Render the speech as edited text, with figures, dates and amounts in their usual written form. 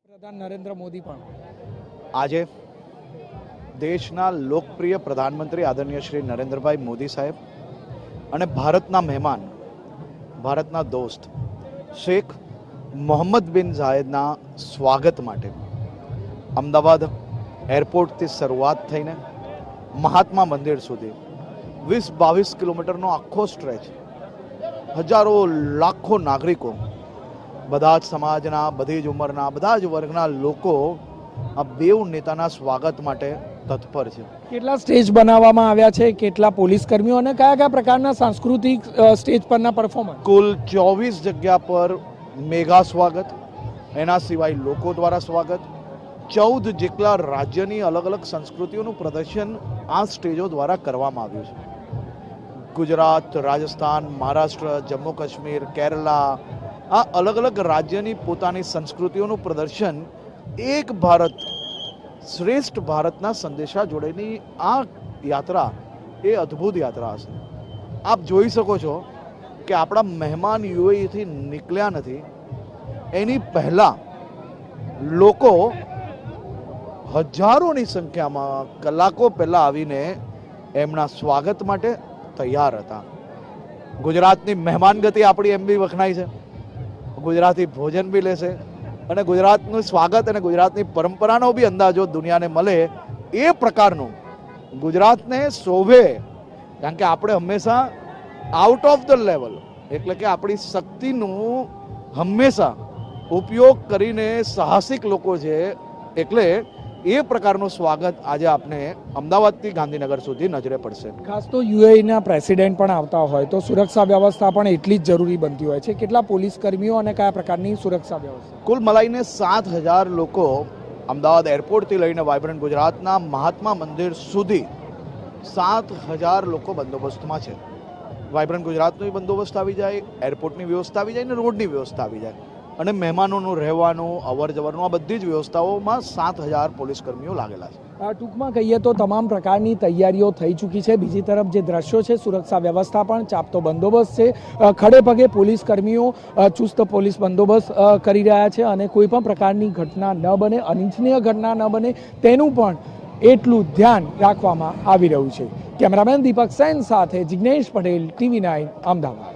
પ્રધાન નરેન્દ્ર મોદી પણ આજે દેશના લોકપ્રિય પ્રધાનમંત્રી આદરણીય શ્રી નરેન્દ્રભાઈ મોદી સાહેબ અને ભારતના મહેમાન, ભારતના દોસ્ત શેખ મોહમ્મદ બિન ઝાયદના સ્વાગત માટે અમદાવાદ એરપોર્ટથી શરૂઆત થઈને મહાત્મા મંદિર સુધી 20-22 કિલોમીટરનો આખો સ્ટ્રેચ, હજારો લાખો નાગરિકો, બધા જ સમાજના, બધી જ ઉંમરના, બધા જ વર્ગના લોકો આ બેઉ નેતાના સ્વાગત માટે તત્પર છે. કેટલા સ્ટેજ બનાવવામાં આવ્યા છે, કેટલા પોલીસ કર્મીઓ અને કયા કયા પ્રકારના સાંસ્કૃતિક સ્ટેજ પરના પરફોર્મન્સ? કુલ 24 જગ્યા પર મેગા સ્વાગત, એના સિવાય લોકો દ્વારા સ્વાગત, 14 જેટલા રાજ્યની અલગ અલગ સંસ્કૃતિઓનું પ્રદર્શન આ સ્ટેજો દ્વારા કરવામાં આવ્યું છે. ગુજરાત, રાજસ્થાન, મહારાષ્ટ્ર, જમ્મુ કાશ્મીર, કેરલા, આ અલગ અલગ રાજ્યની પોતાની સંસ્કૃતિઓનું પ્રદર્શન એક ભારત શ્રેષ્ઠ ભારતના સંદેશા જોડેની આ યાત્રા એ અદ્ભુત યાત્રા હશે. આપ જોઈ શકો છો કે આપણા મહેમાન યુએઈથી નીકળ્યા નથી, એની પહેલાં લોકો હજારોની સંખ્યામાં કલાકો પહેલાં આવીને એમના સ્વાગત માટે તૈયાર હતા. ગુજરાતની મહેમાનગતિ આપણી એમ બી વખણાય છે, ગુજરાતી ભોજન બી લેશે અને ગુજરાતનું સ્વાગત અને ગુજરાતની પરંપરાનો બી અંદાજો દુનિયાને મળે એ પ્રકારનું ગુજરાતને શોભે. કારણ કે આપણે હંમેશા આઉટ ઓફ ધ લેવલ, એટલે કે આપણી શક્તિનું હંમેશા ઉપયોગ કરીને સાહસિક લોકો છે, એટલે એ પ્રકારનું સ્વાગત આજે આપને અમદાવાદથી ગાંધીનગર સુધી નજરે પડશે. ખાસ તો યુએઈના પ્રેસિડેન્ટ પણ આવતા હોય તો સુરક્ષા વ્યવસ્થા પણ એટલી જ જરૂરી બનતી હોય છે. કેટલા પોલીસ કર્મીઓ અને કયા પ્રકારની સુરક્ષા વ્યવસ્થા? કુલ મળીને 7,000 લોકો અમદાવાદ એરપોર્ટથી લઈને વાઇબ્રન્ટ ગુજરાતના મહાત્મા મંદિર સુધી 7,000 લોકો બંદોબસ્તમાં છે. વાઇબ્રન્ટ ગુજરાતનો બંદોબસ્ત આવી જાય, એરપોર્ટની વ્યવસ્થા આવી જાય અને રોડની વ્યવસ્થા આવી જાય અને મહેમાનોનું રહેવાનું, અવર જવરનું, આ બધી જ વ્યવસ્થાઓમાં 7,000 પોલીસ કર્મીઓ લાગેલા છે. ટૂંકમાં કહીએ તો તમામ પ્રકારની તૈયારીઓ થઈ ચૂકી છે. બીજી તરફ જે દ્રશ્યો છે, સુરક્ષા વ્યવસ્થા પણ ચાપતો બંદોબસ્ત છે. ખડે પગે પોલીસ કર્મીઓ ચુસ્ત પોલીસ બંદોબસ્ત કરી રહ્યા છે અને કોઈ પણ પ્રકારની ઘટના ન બને, અનિચ્છનીય ઘટના ન બને તેનું પણ એટલું ધ્યાન રાખવામાં આવી રહ્યું છે. કેમેરામેન દીપક સેન સાથે જિગ્નેશ પટેલ, TV9 અમદાવાદ.